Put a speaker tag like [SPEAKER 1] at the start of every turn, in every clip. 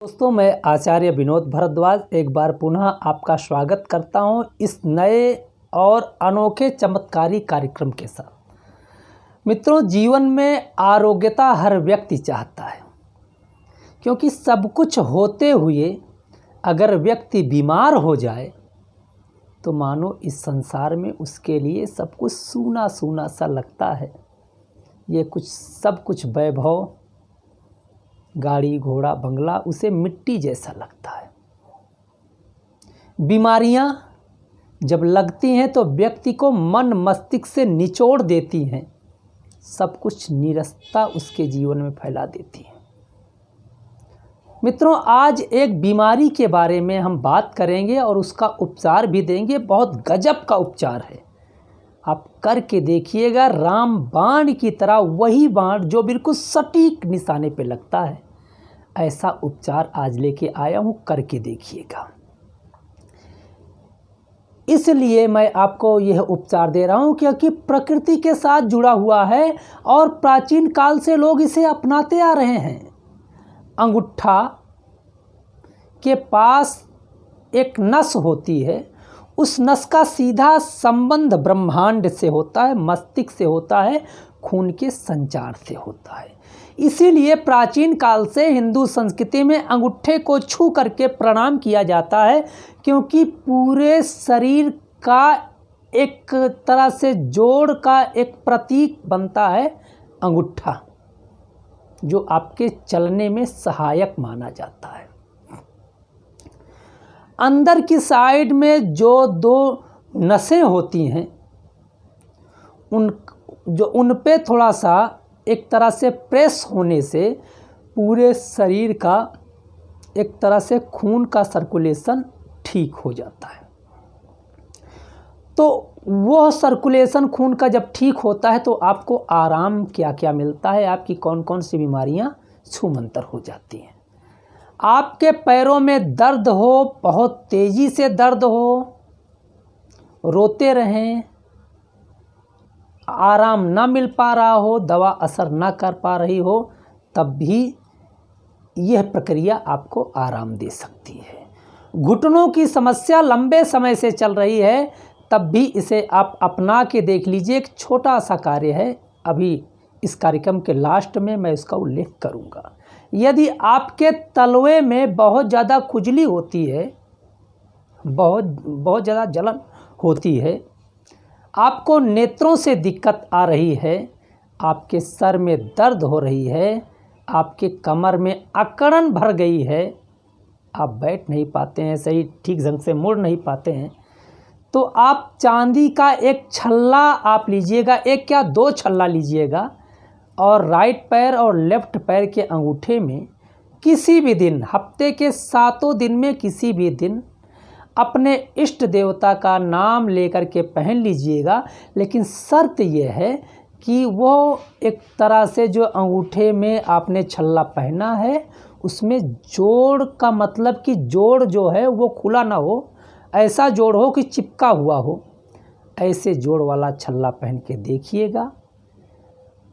[SPEAKER 1] दोस्तों, मैं आचार्य विनोद भारद्वाज एक बार पुनः आपका स्वागत करता हूं इस नए और अनोखे चमत्कारी कार्यक्रम के साथ। मित्रों, जीवन में आरोग्यता हर व्यक्ति चाहता है, क्योंकि सब कुछ होते हुए अगर व्यक्ति बीमार हो जाए तो मानो इस संसार में उसके लिए सब कुछ सूना सूना सा लगता है। ये सब कुछ वैभव, गाड़ी घोड़ा बंगला उसे मिट्टी जैसा लगता है। बीमारियां जब लगती हैं तो व्यक्ति को मन मस्तिष्क से निचोड़ देती हैं, सब कुछ नीरसता उसके जीवन में फैला देती है। मित्रों, आज एक बीमारी के बारे में हम बात करेंगे और उसका उपचार भी देंगे। बहुत गजब का उपचार है, आप करके देखिएगा। रामबाण की तरह, वही बाण जो बिल्कुल सटीक निशाने पे लगता है, ऐसा उपचार आज लेके आया हूँ, करके देखिएगा। इसलिए मैं आपको यह उपचार दे रहा हूँ क्योंकि प्रकृति के साथ जुड़ा हुआ है और प्राचीन काल से लोग इसे अपनाते आ रहे हैं। अंगूठा के पास एक नस होती है, उस नस का सीधा संबंध ब्रह्मांड से होता है, मस्तिष्क से होता है, खून के संचार से होता है। इसीलिए प्राचीन काल से हिंदू संस्कृति में अंगूठे को छू करके प्रणाम किया जाता है, क्योंकि पूरे शरीर का एक तरह से जोड़ का एक प्रतीक बनता है अंगूठा, जो आपके चलने में सहायक माना जाता है। अंदर की साइड में जो दो नसें होती हैं, उन पे थोड़ा सा एक तरह से प्रेस होने से पूरे शरीर का एक तरह से खून का सर्कुलेशन ठीक हो जाता है। तो वह सर्कुलेशन खून का जब ठीक होता है तो आपको आराम क्या क्या मिलता है, आपकी कौन कौन सी बीमारियां छूमंतर हो जाती हैं। आपके पैरों में दर्द हो, बहुत तेज़ी से दर्द हो, रोते रहें, आराम ना मिल पा रहा हो, दवा असर ना कर पा रही हो, तब भी यह प्रक्रिया आपको आराम दे सकती है। घुटनों की समस्या लंबे समय से चल रही है, तब भी इसे आप अपना के देख लीजिए। एक छोटा सा कार्य है, अभी इस कार्यक्रम के लास्ट में मैं इसका उल्लेख करूंगा। यदि आपके तलवे में बहुत ज़्यादा खुजली होती है, बहुत ज़्यादा जलन होती है, आपको नेत्रों से दिक्कत आ रही है, आपके सर में दर्द हो रही है, आपके कमर में अकड़न भर गई है, आप बैठ नहीं पाते हैं, सही ठीक ढंग से मुड़ नहीं पाते हैं, तो आप चांदी का एक छल्ला आप लीजिएगा, एक क्या दो छल्ला लीजिएगा, और राइट पैर और लेफ्ट पैर के अंगूठे में किसी भी दिन, हफ्ते के 7 दिन में किसी भी दिन अपने इष्ट देवता का नाम लेकर के पहन लीजिएगा। लेकिन शर्त यह है कि वो एक तरह से जो अंगूठे में आपने छल्ला पहना है, उसमें जोड़ का मतलब कि जोड़ जो है वो खुला ना हो, ऐसा जोड़ हो कि चिपका हुआ हो, ऐसे जोड़ वाला छल्ला पहन के देखिएगा।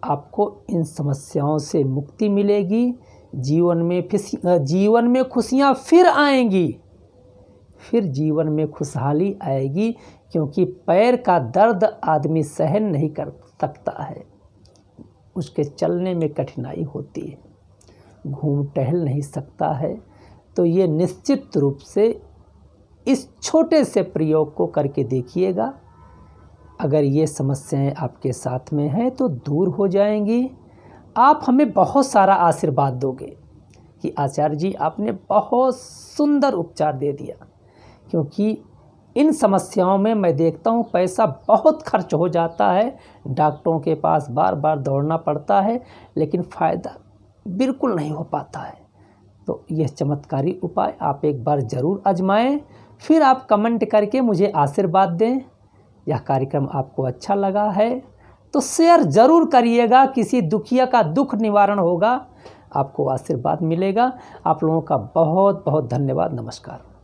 [SPEAKER 1] आपको इन समस्याओं से मुक्ति मिलेगी, जीवन में खुशियाँ फिर आएंगी, फिर जीवन में खुशहाली आएगी। क्योंकि पैर का दर्द आदमी सहन नहीं कर सकता है, उसके चलने में कठिनाई होती है, घूम टहल नहीं सकता है। तो ये निश्चित रूप से इस छोटे से प्रयोग को करके देखिएगा। अगर ये समस्याएं आपके साथ में हैं तो दूर हो जाएंगी। आप हमें बहुत सारा आशीर्वाद दोगे कि आचार्य जी आपने बहुत सुंदर उपचार दे दिया। क्योंकि इन समस्याओं में मैं देखता हूँ पैसा बहुत खर्च हो जाता है, डॉक्टरों के पास बार बार दौड़ना पड़ता है, लेकिन फ़ायदा बिल्कुल नहीं हो पाता है। तो यह चमत्कारी उपाय आप एक बार ज़रूर आजमाएं, फिर आप कमेंट करके मुझे आशीर्वाद दें। यह कार्यक्रम आपको अच्छा लगा है तो शेयर ज़रूर करिएगा, किसी दुखिया का दुख निवारण होगा, आपको आशीर्वाद मिलेगा। आप लोगों का बहुत बहुत धन्यवाद। नमस्कार।